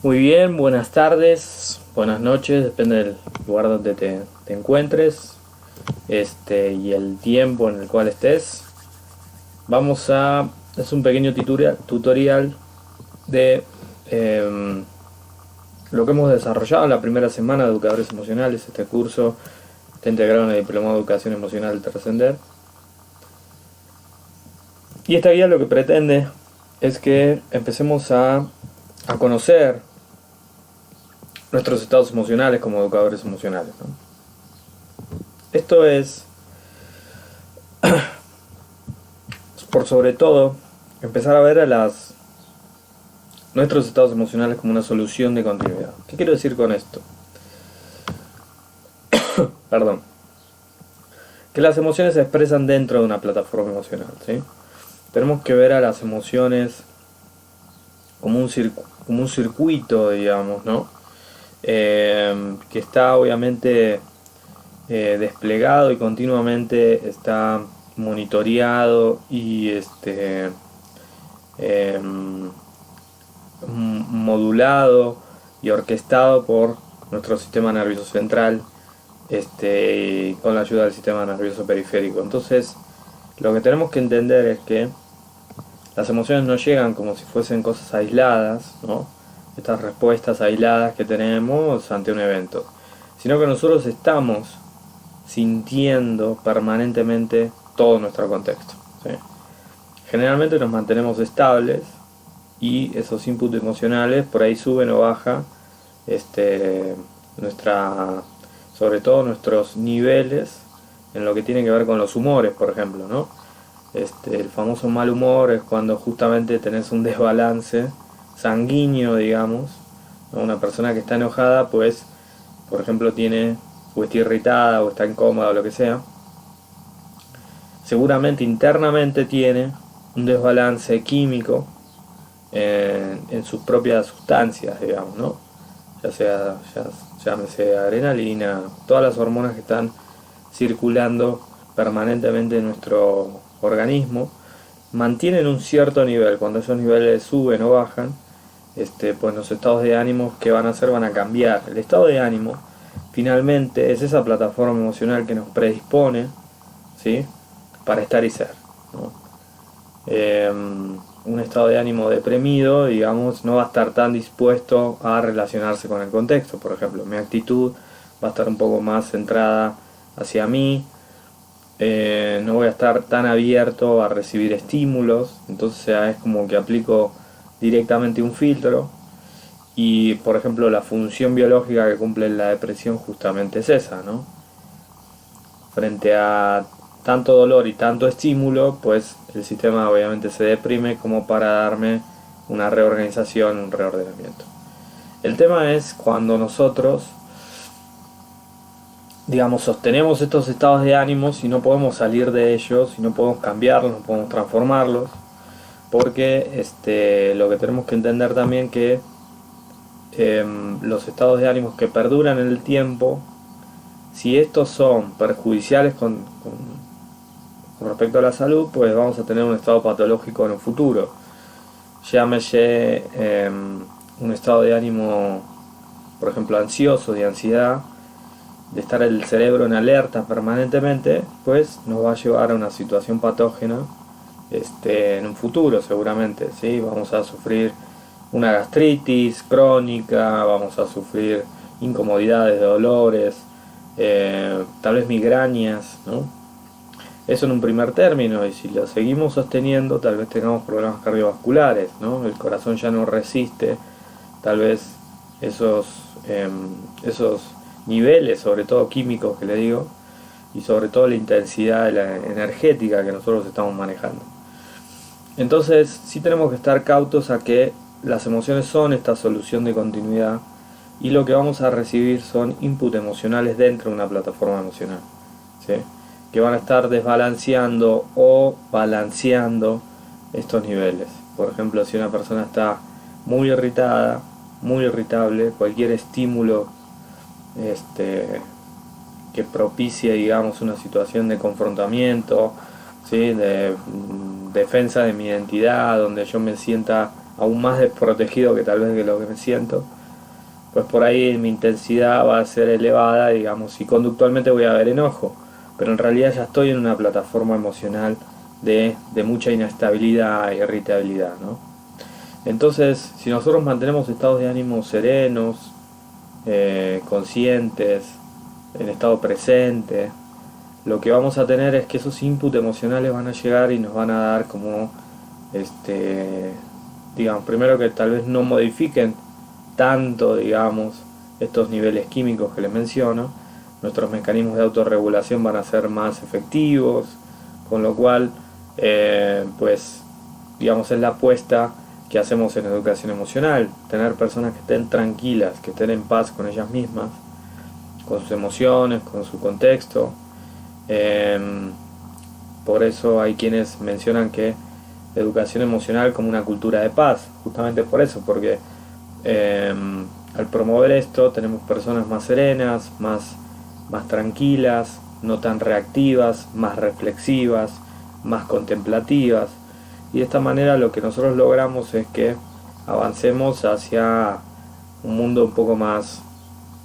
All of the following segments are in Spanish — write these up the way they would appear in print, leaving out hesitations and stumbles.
Muy bien, buenas tardes, buenas noches, depende del lugar donde te encuentres, y el tiempo en el cual estés. Es un pequeño tutorial de em, lo que hemos desarrollado en la primera semana de Educadores Emocionales. Este curso está integrado en el Diplomado de Educación Emocional Trascender. Y esta guía lo que pretende es que empecemos a conocer nuestros estados emocionales como educadores emocionales, ¿no? Esto es, por sobre todo, empezar a ver nuestros estados emocionales como una solución de continuidad. ¿Qué quiero decir con esto? Perdón. Que las emociones se expresan dentro de una plataforma emocional, ¿sí? Tenemos que ver a las emociones como un circuito, digamos, ¿no? Que está obviamente desplegado y continuamente está monitoreado y eh, modulado y orquestado por nuestro sistema nervioso central, con la ayuda del sistema nervioso periférico. Entonces, lo que tenemos que entender es que las emociones no llegan como si fuesen cosas aisladas, ¿no? Estas respuestas aisladas que tenemos ante un evento, sino que nosotros estamos sintiendo permanentemente todo nuestro contexto, ¿sí? Generalmente nos mantenemos estables y esos inputs emocionales por ahí suben o bajan, nuestra, sobre todo nuestros niveles en lo que tiene que ver con los humores, por ejemplo, ¿no? El famoso mal humor es cuando justamente tenés un desbalance sanguíneo, digamos, ¿no? Una persona que está enojada, pues, por ejemplo, tiene o está irritada o está incómoda o lo que sea, seguramente internamente tiene un desbalance químico en sus propias sustancias, digamos, ¿no? Llámese adrenalina, todas las hormonas que están circulando permanentemente en nuestro organismo, mantienen un cierto nivel. Cuando esos niveles suben o bajan, pues los estados de ánimo que van a hacer van a cambiar. El estado de ánimo finalmente es esa plataforma emocional que nos predispone, ¿sí?, para estar y ser, ¿no? Un estado de ánimo deprimido, digamos, no va a estar tan dispuesto a relacionarse con el contexto. Por ejemplo, mi actitud va a estar un poco más centrada hacia mí, no voy a estar tan abierto a recibir estímulos, entonces es como que aplico directamente un filtro. Y por ejemplo, la función biológica que cumple la depresión justamente es esa, ¿no? Frente a tanto dolor y tanto estímulo, pues el sistema obviamente se deprime como para darme una reorganización, un reordenamiento. El tema es cuando nosotros, digamos, sostenemos estos estados de ánimo y no podemos salir de ellos, y no podemos cambiarlos, no podemos transformarlos, porque lo que tenemos que entender también que los estados de ánimo que perduran en el tiempo, si estos son perjudiciales con respecto a la salud, pues vamos a tener un estado patológico en el futuro. Llámese un estado de ánimo, por ejemplo, ansioso, de ansiedad, de estar el cerebro en alerta permanentemente, pues nos va a llevar a una situación patógena en un futuro seguramente, ¿sí? Vamos a sufrir una gastritis crónica, vamos a sufrir incomodidades, dolores, tal vez migrañas, ¿no? Eso en un primer término, y si lo seguimos sosteniendo, tal vez tengamos problemas cardiovasculares, ¿no? El corazón ya no resiste, tal vez esos niveles, sobre todo químicos que le digo, y sobre todo la intensidad energética que nosotros estamos manejando. Entonces, sí tenemos que estar cautos a que las emociones son esta solución de continuidad, y lo que vamos a recibir son inputs emocionales dentro de una plataforma emocional, ¿sí?, que van a estar desbalanceando o balanceando estos niveles. Por ejemplo, si una persona está muy irritada, muy irritable, cualquier estímulo que propicie, digamos, una situación de confrontamiento, ¿sí?, de defensa de mi identidad, donde yo me sienta aún más desprotegido que tal vez de lo que me siento, pues por ahí mi intensidad va a ser elevada, digamos, y conductualmente voy a ver enojo, pero en realidad ya estoy en una plataforma emocional de mucha inestabilidad e irritabilidad, ¿no? Entonces, si nosotros mantenemos estados de ánimo serenos, conscientes, en estado presente, lo que vamos a tener es que esos inputs emocionales van a llegar y nos van a dar como, digamos, primero que tal vez no modifiquen tanto, digamos, estos niveles químicos que les menciono, nuestros mecanismos de autorregulación van a ser más efectivos, con lo cual, pues, digamos, es la apuesta que hacemos en educación emocional, tener personas que estén tranquilas, que estén en paz con ellas mismas, con sus emociones, con su contexto. Por eso hay quienes mencionan que educación emocional como una cultura de paz, justamente por eso, porque al promover esto tenemos personas más serenas, más tranquilas, no tan reactivas, más reflexivas, más contemplativas, y de esta manera lo que nosotros logramos es que avancemos hacia un mundo un poco más,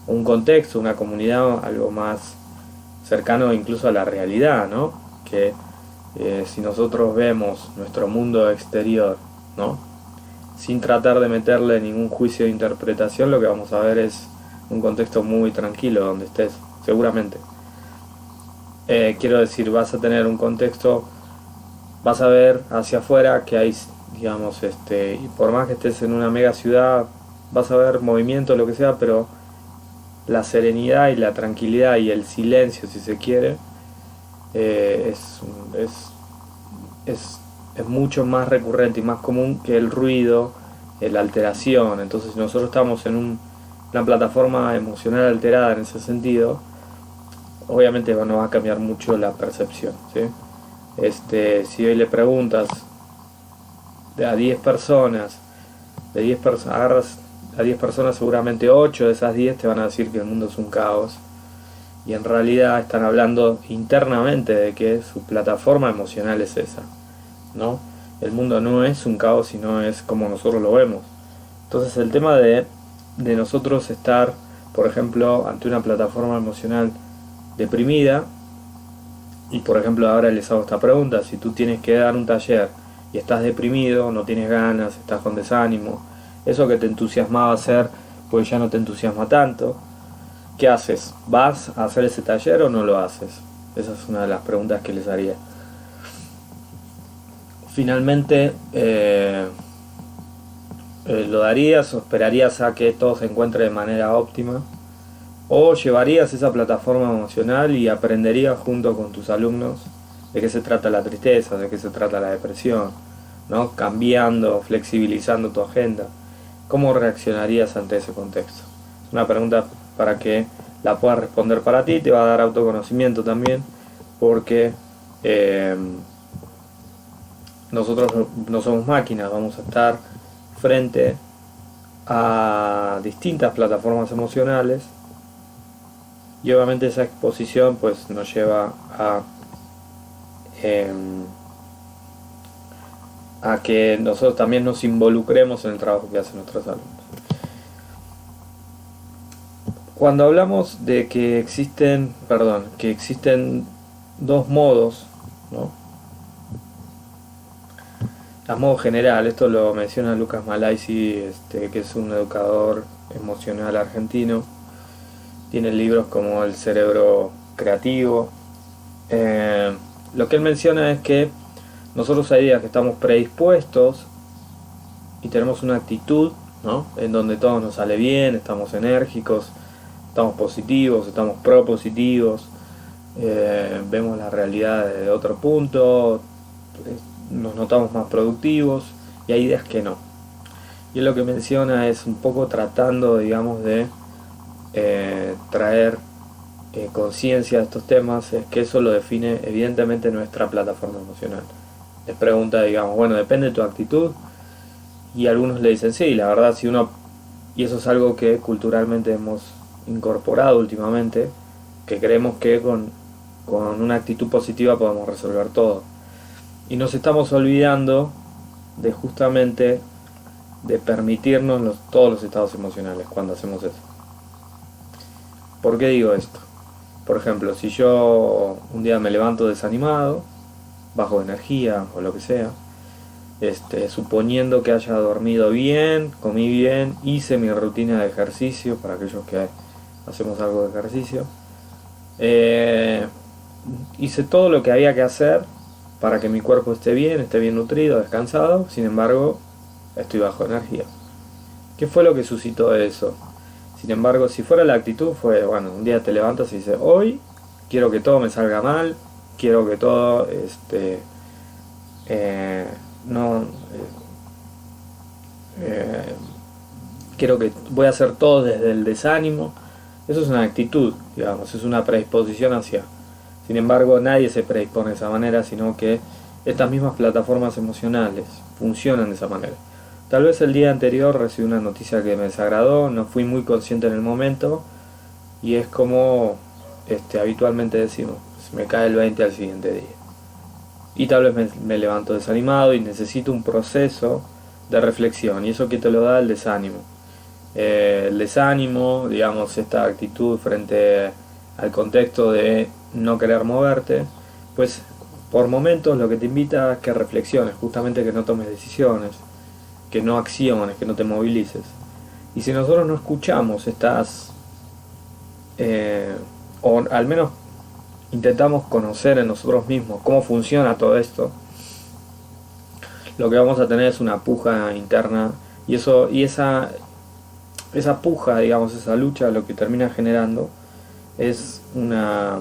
un contexto, una comunidad algo más cercano incluso a la realidad, ¿no? Que si nosotros vemos nuestro mundo exterior, ¿no? Sin tratar de meterle ningún juicio de interpretación, lo que vamos a ver es un contexto muy tranquilo donde estés, seguramente. Quiero decir, vas a tener un contexto, vas a ver hacia afuera que hay, digamos, y por más que estés en una mega ciudad, vas a ver movimiento, lo que sea, pero la serenidad y la tranquilidad y el silencio, si se quiere, es, es, es mucho más recurrente y más común que el ruido, la alteración. Entonces, si nosotros estamos en una plataforma emocional alterada en ese sentido, obviamente no va a cambiar mucho la percepción, ¿sí? Si hoy le preguntas a 10 personas, agarras a 10 personas, seguramente 8 de esas 10 te van a decir que el mundo es un caos, y en realidad están hablando internamente de que su plataforma emocional es esa, ¿no? El mundo no es un caos, sino es como nosotros lo vemos. Entonces el tema de nosotros estar, por ejemplo, ante una plataforma emocional deprimida, y por ejemplo ahora les hago esta pregunta: si tú tienes que dar un taller y estás deprimido, no tienes ganas, estás con desánimo, eso que te entusiasmaba hacer pues ya no te entusiasma tanto, ¿qué haces? ¿Vas a hacer ese taller o no lo haces? Esa es una de las preguntas que les haría. Finalmente, ¿lo darías o esperarías a que todo se encuentre de manera óptima? ¿O llevarías esa plataforma emocional y aprenderías junto con tus alumnos de qué se trata la tristeza, de qué se trata la depresión, ¿no? Cambiando, flexibilizando tu agenda? ¿Cómo reaccionarías ante ese contexto? Es una pregunta para que la puedas responder para ti, te va a dar autoconocimiento también, porque nosotros no somos máquinas, vamos a estar frente a distintas plataformas emocionales, y obviamente esa exposición pues nos lleva a que nosotros también nos involucremos en el trabajo que hacen nuestros alumnos. Cuando hablamos de que existen dos modos, ¿no? A modo general, esto lo menciona Lucas Malaisi, que es un educador emocional argentino. Tiene libros como El cerebro creativo. Lo que él menciona es que nosotros hay días que estamos predispuestos y tenemos una actitud, ¿no? En donde todo nos sale bien, estamos enérgicos, estamos positivos, estamos propositivos, vemos la realidad desde otro punto, nos notamos más productivos, y hay días que no. Y él lo que menciona es un poco tratando, digamos, de traer conciencia a estos temas, es que eso lo define evidentemente nuestra plataforma emocional. Les pregunta, digamos, bueno, depende de tu actitud, y algunos le dicen sí, la verdad, si uno, y eso es algo que culturalmente hemos incorporado últimamente, que creemos que con una actitud positiva podemos resolver todo, y nos estamos olvidando de justamente de permitirnos todos los estados emocionales cuando hacemos eso. ¿Por qué digo esto? Por ejemplo, si yo un día me levanto desanimado, bajo de energía o lo que sea, suponiendo que haya dormido bien, comí bien, hice mi rutina de ejercicio, para aquellos que hacemos algo de ejercicio, hice todo lo que había que hacer para que mi cuerpo esté bien nutrido, descansado, sin embargo, estoy bajo energía. ¿Qué fue lo que suscitó eso? Sin embargo, si fuera la actitud, fue, bueno, un día te levantas y dices, hoy quiero que todo me salga mal, quiero que todo, no, quiero que voy a hacer todo desde el desánimo. Eso es una actitud, digamos, es una predisposición hacia. Sin embargo, nadie se predispone de esa manera, sino que estas mismas plataformas emocionales funcionan de esa manera. Tal vez el día anterior recibí una noticia que me desagradó, no fui muy consciente en el momento, y es como habitualmente decimos, se me cae el 20 al siguiente día. Y tal vez me levanto desanimado y necesito un proceso de reflexión, y eso que te lo da el desánimo. El desánimo, digamos, esta actitud frente al contexto de no querer moverte, pues por momentos lo que te invita es que reflexiones, justamente que no tomes decisiones, que no acciones, que no te movilices. Y si nosotros no escuchamos estas, o al menos intentamos conocer en nosotros mismos cómo funciona todo esto, lo que vamos a tener es una puja interna, y esa puja, digamos, esa lucha, lo que termina generando es una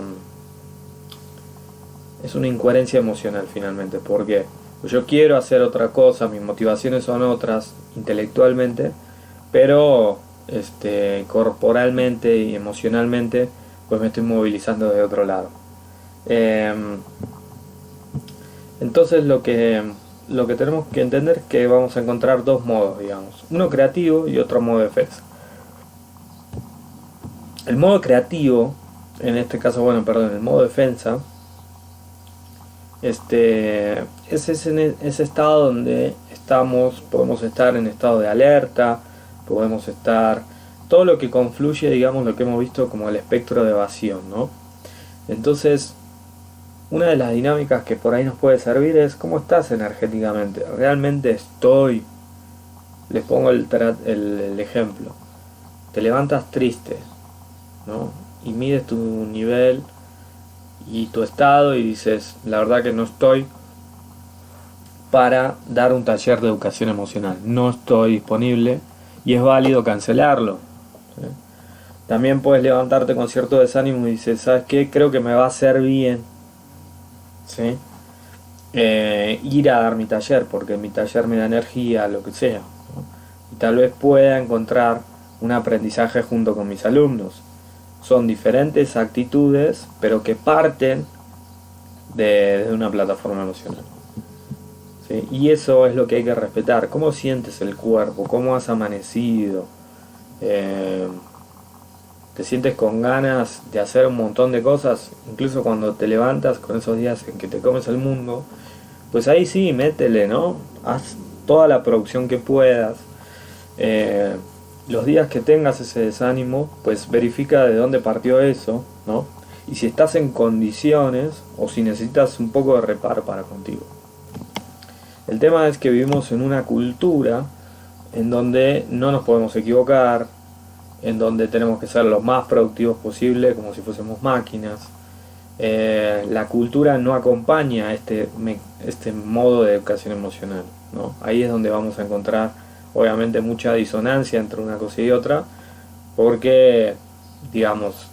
incoherencia emocional finalmente, porque yo quiero hacer otra cosa, mis motivaciones son otras intelectualmente, pero corporalmente y emocionalmente pues me estoy movilizando de otro lado. Entonces lo que tenemos que entender es que vamos a encontrar dos modos, digamos, uno creativo y otro modo de defensa. El modo creativo, en este caso, el modo defensa, es ese estado donde podemos estar en estado de alerta, podemos estar, todo lo que confluye, digamos, lo que hemos visto como el espectro de evasión, ¿no? Entonces, una de las dinámicas que por ahí nos puede servir es cómo estás energéticamente. Realmente estoy. Les pongo el ejemplo. Te levantas triste, ¿no? Y mides tu nivel y tu estado y dices, la verdad que no estoy para dar un taller de educación emocional. No estoy disponible y es válido cancelarlo, ¿sí? También puedes levantarte con cierto desánimo y dices, ¿sabes qué? Creo que me va a hacer bien, ¿sí? Ir a dar mi taller, porque mi taller me da energía, lo que sea, ¿no? Y tal vez pueda encontrar un aprendizaje junto con mis alumnos. Son diferentes actitudes, pero que parten de una plataforma emocional, ¿sí? Y eso es lo que hay que respetar. ¿Cómo sientes el cuerpo? ¿Cómo has amanecido? ¿Te sientes con ganas de hacer un montón de cosas? Incluso cuando te levantas con esos días en que te comes el mundo, pues ahí sí, métele, ¿no? Haz toda la producción que puedas. Los días que tengas ese desánimo, pues verifica de dónde partió eso, ¿no? Y si estás en condiciones o si necesitas un poco de reparo para contigo. El tema es que vivimos en una cultura en donde no nos podemos equivocar, en donde tenemos que ser lo más productivos posible, como si fuésemos máquinas. La cultura no acompaña este modo de educación emocional, ¿no? Ahí es donde vamos a encontrar obviamente mucha disonancia entre una cosa y otra, porque, digamos,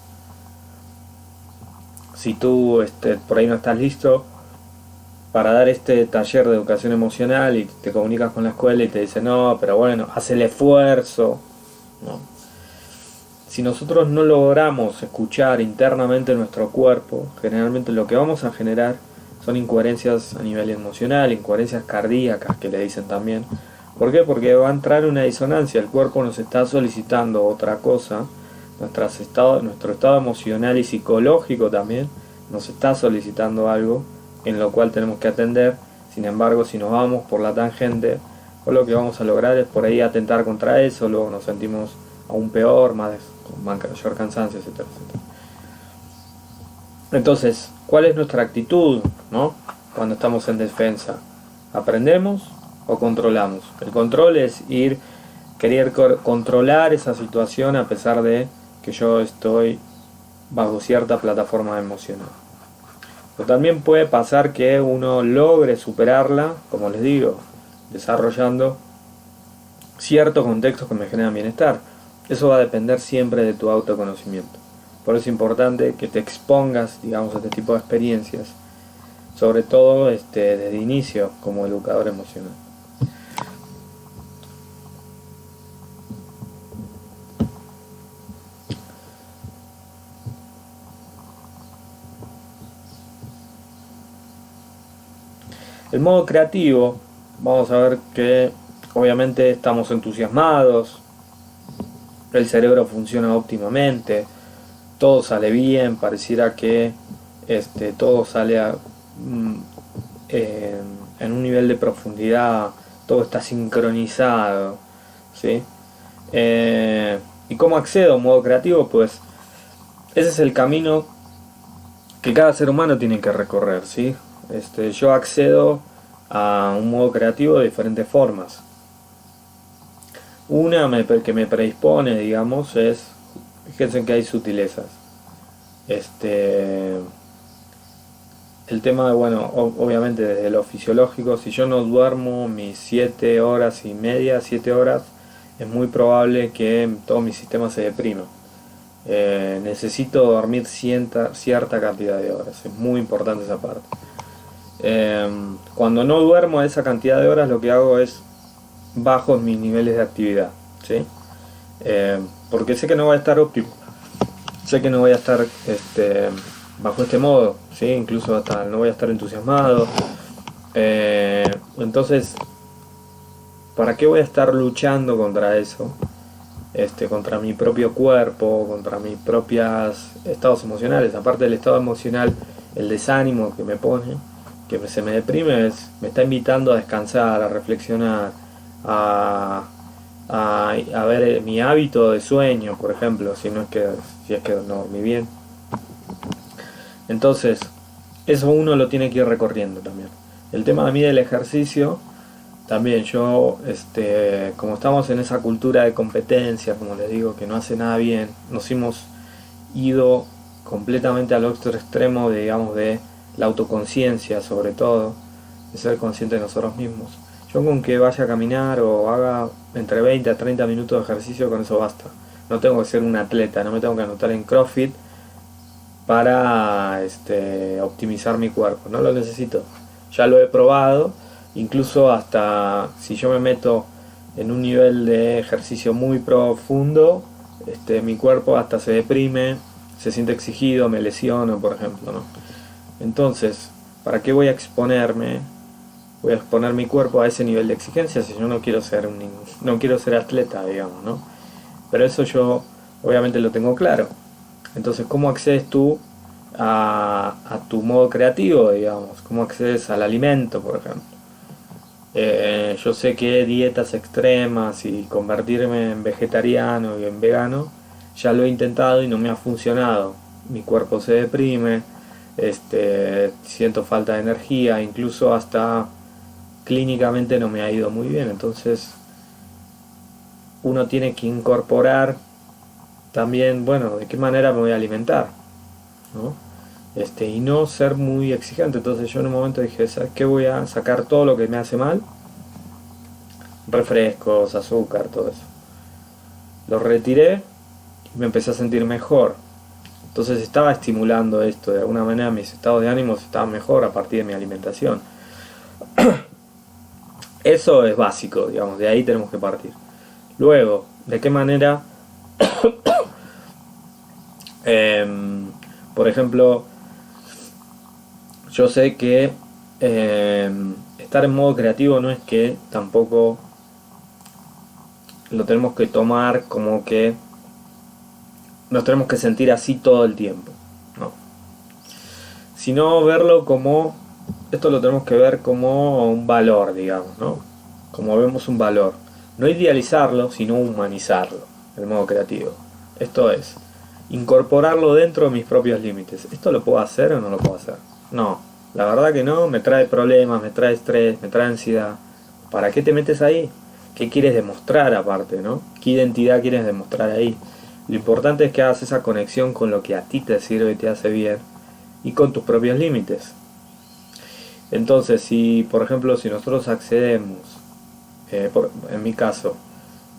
si tú por ahí no estás listo para dar este taller de educación emocional y te comunicas con la escuela y te dicen, no, pero bueno, haz el esfuerzo, ¿no? Si nosotros no logramos escuchar internamente nuestro cuerpo, generalmente lo que vamos a generar son incoherencias a nivel emocional, incoherencias cardíacas que le dicen también. ¿Por qué? Porque va a entrar una disonancia, el cuerpo nos está solicitando otra cosa, nuestro estado emocional y psicológico también nos está solicitando algo en lo cual tenemos que atender. Sin embargo, si nos vamos por la tangente, o lo que vamos a lograr es por ahí atentar contra eso, luego nos sentimos aún peor, con mayor cansancio, etcétera, etcétera. Entonces, ¿cuál es nuestra actitud, ¿no? Cuando estamos en defensa? ¿Aprendemos o controlamos? El control es querer controlar esa situación a pesar de que yo estoy bajo cierta plataforma emocional. Pero también puede pasar que uno logre superarla, como les digo, desarrollando ciertos contextos que me generan bienestar. Eso va a depender siempre de tu autoconocimiento. Por eso es importante que te expongas, digamos, a este tipo de experiencias, sobre todo desde inicio como educador emocional. El modo creativo, vamos a ver que obviamente estamos entusiasmados, el cerebro funciona óptimamente, todo sale bien, pareciera que todo sale en un nivel de profundidad, todo está sincronizado, ¿sí? ¿Y cómo accedo a un modo creativo? Pues ese es el camino que cada ser humano tiene que recorrer, ¿sí? Yo accedo a un modo creativo de diferentes formas. Una que me predispone, digamos, es, fíjense que hay sutilezas. El tema de, bueno, obviamente desde lo fisiológico, si yo no duermo mis 7 horas y media, 7 horas, es muy probable que todo mi sistema se deprima. Necesito dormir cierta cantidad de horas, es muy importante esa parte. Cuando no duermo esa cantidad de horas, lo que hago es bajo mis niveles de actividad, ¿sí? Porque sé que no voy a estar óptimo, sé que no voy a estar bajo este modo, ¿sí? Incluso hasta no voy a estar entusiasmado. Entonces, ¿para qué voy a estar luchando contra eso? Contra mi propio cuerpo, contra mis propios estados emocionales. Aparte del estado emocional, el desánimo que me pone, que se me deprime, me está invitando a descansar, a reflexionar, a ver mi hábito de sueño, por ejemplo, si es que no dormí bien. Entonces, eso uno lo tiene que ir recorriendo también. El tema de mí del ejercicio, también yo, como estamos en esa cultura de competencia, como les digo, que no hace nada bien, nos hemos ido completamente al otro extremo, digamos, de la autoconciencia, sobre todo, de ser consciente de nosotros mismos. Yo con que vaya a caminar o haga entre 20 a 30 minutos de ejercicio, con eso basta. No tengo que ser un atleta, no me tengo que anotar en CrossFit para optimizar mi cuerpo, no lo necesito. Ya lo he probado, incluso hasta si yo me meto en un nivel de ejercicio muy profundo, mi cuerpo hasta se deprime, se siente exigido, me lesiono, por ejemplo, ¿no? Entonces, ¿para qué voy a exponerme? Voy a exponer mi cuerpo a ese nivel de exigencia si yo no quiero ser atleta, digamos, ¿no? Pero eso yo obviamente lo tengo claro. Entonces, ¿cómo accedes tú a tu modo creativo, digamos? ¿Cómo accedes al alimento, por ejemplo? Yo sé que dietas extremas y convertirme en vegetariano y en vegano, ya lo he intentado y no me ha funcionado. Mi cuerpo se deprime, siento falta de energía, incluso hasta clínicamente no me ha ido muy bien. Entonces uno tiene que incorporar también, bueno, de qué manera me voy a alimentar, ¿no? Y no ser muy exigente. Entonces yo en un momento dije, ¿sabes qué? Voy a sacar todo lo que me hace mal, refrescos, azúcar, todo eso. Lo retiré y me empecé a sentir mejor. Entonces estaba estimulando esto, de alguna manera mis estados de ánimo estaban mejor a partir de mi alimentación. Eso es básico, digamos, de ahí tenemos que partir. Luego, ¿de qué manera? Por ejemplo, yo sé que estar en modo creativo no es que tampoco lo tenemos que tomar como que nos tenemos que sentir así todo el tiempo, no. Sino verlo como, esto lo tenemos que ver como un valor, digamos, ¿no? como vemos un valor. No idealizarlo, sino humanizarlo, el modo creativo. Esto es, incorporarlo dentro de mis propios límites. ¿Esto lo puedo hacer o no lo puedo hacer? No, la verdad que no, me trae problemas, me trae estrés, me trae ansiedad. ¿Para qué te metes ahí? ¿Qué quieres demostrar aparte, no? ¿Qué identidad quieres demostrar ahí? Lo importante es que hagas esa conexión con lo que a ti te sirve y te hace bien y con tus propios límites. Entonces, si por ejemplo, si nosotros accedemos, en mi caso,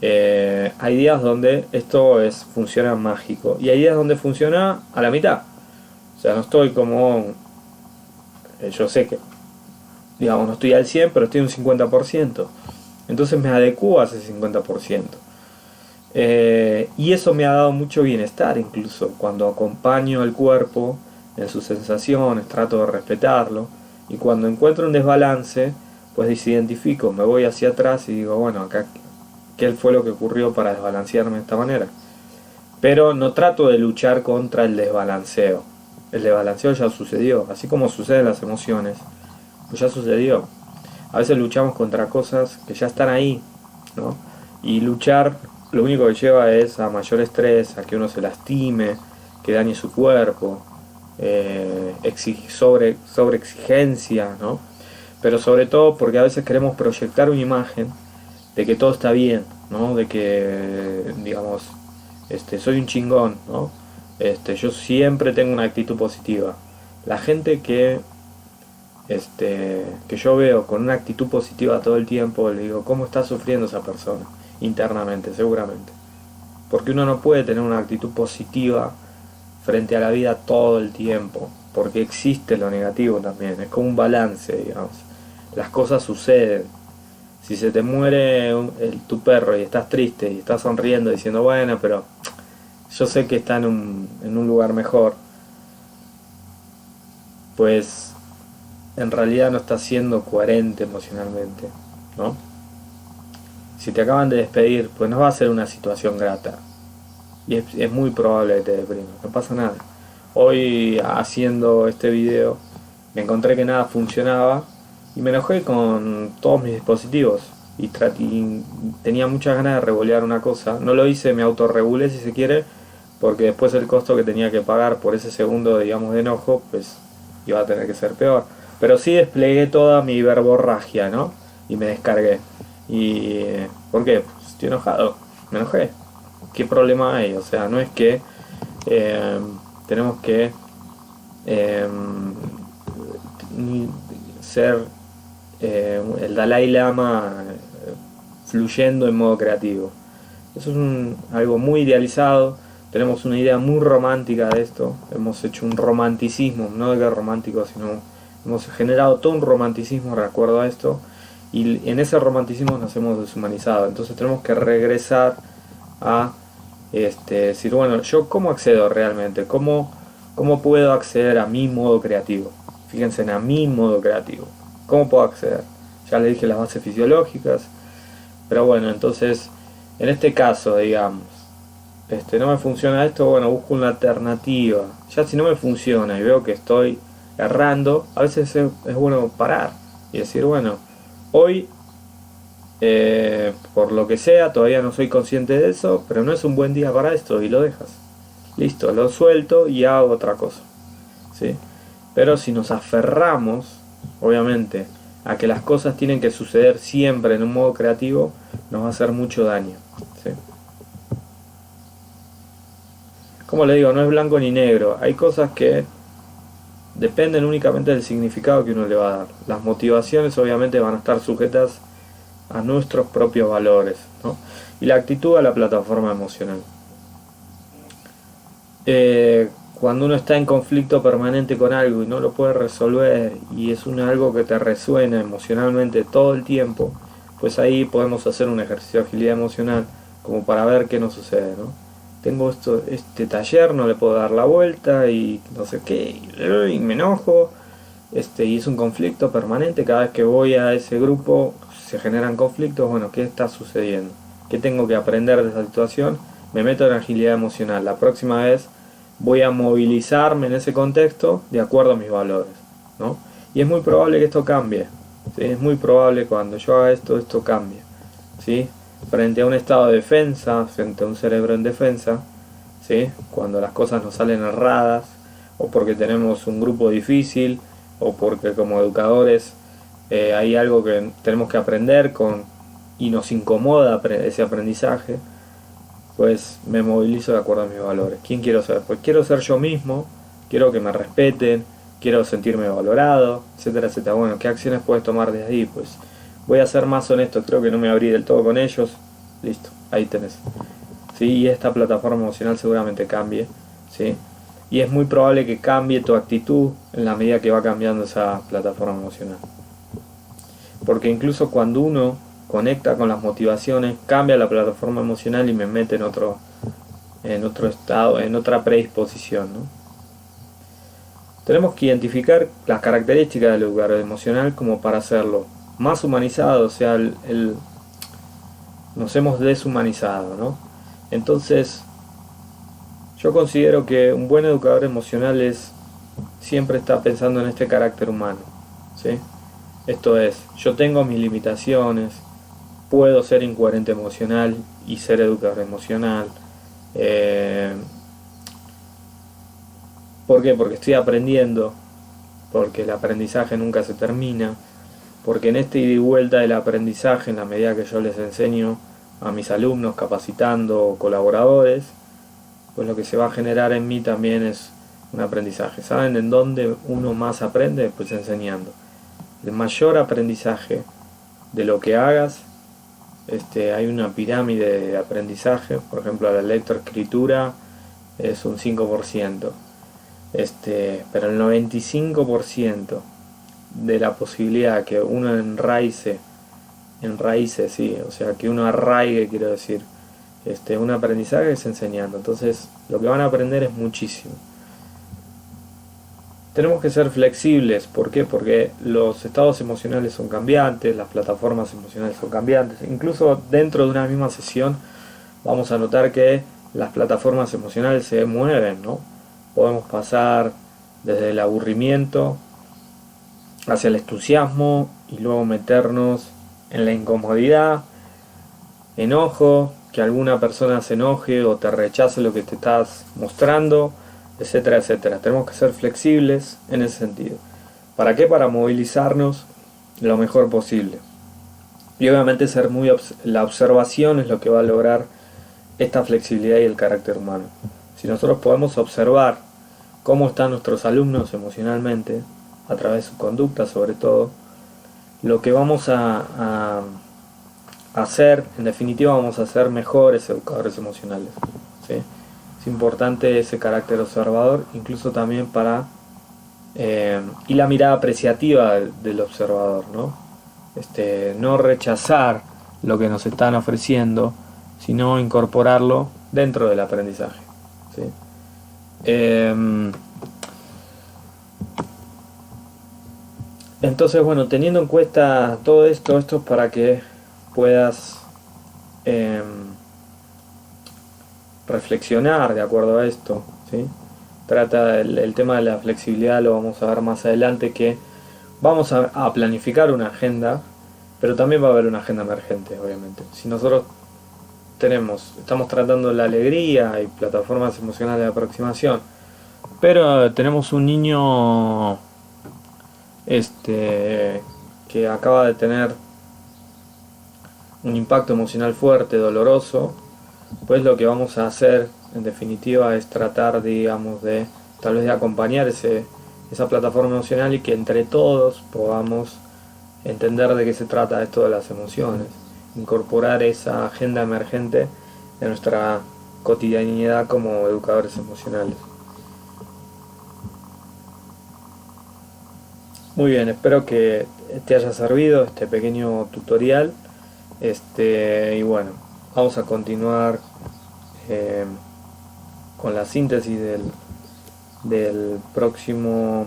hay días donde esto funciona mágico y hay días donde funciona a la mitad. O sea, no estoy como, yo sé que, digamos, no estoy al 100, pero estoy un 50%. Entonces me adecuo a ese 50%. Y eso me ha dado mucho bienestar, incluso cuando acompaño al cuerpo en sus sensaciones, trato de respetarlo, y cuando encuentro un desbalance, pues desidentifico, me voy hacia atrás y digo, bueno, acá, ¿qué fue lo que ocurrió para desbalancearme de esta manera? Pero no trato de luchar contra el desbalanceo. El desbalanceo ya sucedió, así como suceden las emociones, pues ya sucedió. A veces luchamos contra cosas que ya están ahí, ¿no? Y luchar lo único que lleva es a mayor estrés, a que uno se lastime, que dañe su cuerpo, sobre exigencia, ¿no? Pero sobre todo porque a veces queremos proyectar una imagen de que todo está bien, ¿no? De que, digamos, soy un chingón, ¿no? Yo siempre tengo una actitud positiva. La gente que yo veo con una actitud positiva todo el tiempo, le digo, ¿cómo está sufriendo esa persona? Internamente, seguramente. Porque uno no puede tener una actitud positiva frente a la vida todo el tiempo, porque existe lo negativo también, es como un balance, digamos. Las cosas suceden. Si se te muere tu perro y estás triste y estás sonriendo diciendo, bueno, pero yo sé que está en un lugar mejor, pues en realidad no estás siendo coherente emocionalmente, ¿no? Si te acaban de despedir, pues no va a ser una situación grata. Y es muy probable que te deprimas, no pasa nada. Hoy haciendo este video me encontré que nada funcionaba y me enojé con todos mis dispositivos y tenía muchas ganas de revolear una cosa. No lo hice, me autorregulé si se quiere, porque después el costo que tenía que pagar por ese segundo, digamos, de enojo, pues iba a tener que ser peor. Pero sí desplegué toda mi verborragia, ¿no? Y me descargué. ¿Y por qué? Pues estoy enojado, me enojé. ¿Qué problema hay? O sea, no es que tenemos que eh, ser el Dalai Lama fluyendo en modo creativo. Eso es algo muy idealizado. Tenemos una idea muy romántica de esto. Hemos hecho un romanticismo, no de que romántico, sino hemos generado todo un romanticismo de acuerdo a esto. Y en ese romanticismo nos hemos deshumanizado. Entonces tenemos que regresar a decir, bueno, yo cómo accedo realmente, cómo puedo acceder a mi modo creativo. Fíjense en a mi modo creativo. ¿Cómo puedo acceder? Ya les dije las bases fisiológicas. Pero bueno, entonces, en este caso, digamos, no me funciona esto, bueno, busco una alternativa. Ya si no me funciona y veo que estoy errando, a veces es bueno parar y decir, bueno, hoy, por lo que sea, todavía no soy consciente de eso, pero no es un buen día para esto y lo dejas. Listo, lo suelto y hago otra cosa, ¿sí? Pero si nos aferramos, obviamente, a que las cosas tienen que suceder siempre en un modo creativo, nos va a hacer mucho daño, ¿sí? Como le digo, no es blanco ni negro, hay cosas que dependen únicamente del significado que uno le va a dar. Las motivaciones obviamente van a estar sujetas a nuestros propios valores, ¿no? Y la actitud a la plataforma emocional. Cuando uno está en conflicto permanente con algo y no lo puede resolver y es algo que te resuena emocionalmente todo el tiempo, pues ahí podemos hacer un ejercicio de agilidad emocional como para ver qué nos sucede, ¿no? Tengo este taller, no le puedo dar la vuelta y no sé qué, y me enojo, y es un conflicto permanente. Cada vez que voy a ese grupo se generan conflictos. Bueno, ¿qué está sucediendo? ¿Qué tengo que aprender de esa situación? Me meto en agilidad emocional. La próxima vez voy a movilizarme en ese contexto de acuerdo a mis valores, ¿no? Y es muy probable que esto cambie, ¿sí? Es muy probable cuando yo haga esto, esto cambie, ¿sí? Frente a un estado de defensa, frente a un cerebro en defensa, ¿sí? Cuando las cosas nos salen erradas, o porque tenemos un grupo difícil, o porque como educadores hay algo que tenemos que aprender y nos incomoda ese aprendizaje, pues me movilizo de acuerdo a mis valores. ¿Quién quiero ser? Pues quiero ser yo mismo, quiero que me respeten, quiero sentirme valorado, etcétera, etcétera. Bueno, ¿qué acciones puedes tomar desde ahí? Pues voy a ser más honesto, creo que no me abrí del todo con ellos, listo, ahí tenés. ¿Sí? Y esta plataforma emocional seguramente cambie, ¿sí? Y es muy probable que cambie tu actitud en la medida que va cambiando esa plataforma emocional. Porque incluso cuando uno conecta con las motivaciones, cambia la plataforma emocional y me mete en otro estado, en otra predisposición, ¿no? Tenemos que identificar las características del educador emocional como para hacerlo más humanizado, o sea, nos hemos deshumanizado, ¿no? Entonces, yo considero que un buen educador emocional siempre está pensando en este carácter humano, ¿sí? Esto es, yo tengo mis limitaciones, puedo ser incoherente emocional y ser educador emocional. ¿Por qué? Porque estoy aprendiendo, porque el aprendizaje nunca se termina, porque en este ida y vuelta del aprendizaje, en la medida que yo les enseño a mis alumnos, capacitando o colaboradores, pues lo que se va a generar en mí también es un aprendizaje. ¿Saben en dónde uno más aprende? Pues enseñando. El mayor aprendizaje de lo que hagas, hay una pirámide de aprendizaje, por ejemplo la lectoescritura es un 5%, pero el 95% de la posibilidad que uno enraice, sí, o sea que uno arraigue, quiero decir, un aprendizaje es enseñando. Entonces lo que van a aprender es muchísimo. Tenemos que ser flexibles, ¿por qué? Porque los estados emocionales son cambiantes, las plataformas emocionales son cambiantes. Incluso dentro de una misma sesión vamos a notar que las plataformas emocionales se mueven, ¿no? Podemos pasar desde el aburrimiento hacia el entusiasmo y luego meternos en la incomodidad, enojo, que alguna persona se enoje o te rechace lo que te estás mostrando, etcétera, etcétera. Tenemos que ser flexibles en ese sentido. ¿Para qué? Para movilizarnos lo mejor posible. Y obviamente la observación es lo que va a lograr esta flexibilidad y el carácter humano. Si nosotros podemos observar cómo están nuestros alumnos emocionalmente, a través de su conducta sobre todo, lo que vamos a hacer, en definitiva vamos a ser mejores educadores emocionales, ¿sí? Es importante ese carácter observador, incluso también y la mirada apreciativa del observador, ¿no? No rechazar lo que nos están ofreciendo, sino incorporarlo dentro del aprendizaje, ¿sí? Entonces, bueno, teniendo en cuenta todo esto es para que puedas reflexionar de acuerdo a esto, ¿sí? Trata el tema de la flexibilidad, lo vamos a ver más adelante, que vamos a planificar una agenda, pero también va a haber una agenda emergente, obviamente. Si nosotros estamos tratando la alegría y plataformas emocionales de aproximación, pero tenemos un niño que acaba de tener un impacto emocional fuerte, doloroso, pues lo que vamos a hacer en definitiva es tratar, digamos, de tal vez de acompañar esa plataforma emocional y que entre todos podamos entender de qué se trata esto de las emociones, incorporar esa agenda emergente en nuestra cotidianidad como educadores emocionales. Muy bien, espero que te haya servido este pequeño tutorial. Y bueno, vamos a continuar con la síntesis del próximo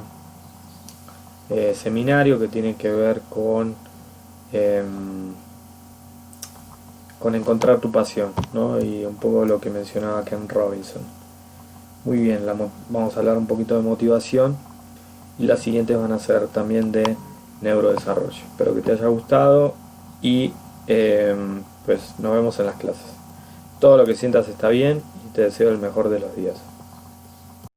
seminario, que tiene que ver con encontrar tu pasión, ¿no? Y un poco lo que mencionaba Ken Robinson. Muy bien, vamos a hablar un poquito de motivación, y las siguientes van a ser también de neurodesarrollo. Espero que te haya gustado y pues nos vemos en las clases. Todo lo que sientas está bien y te deseo el mejor de los días.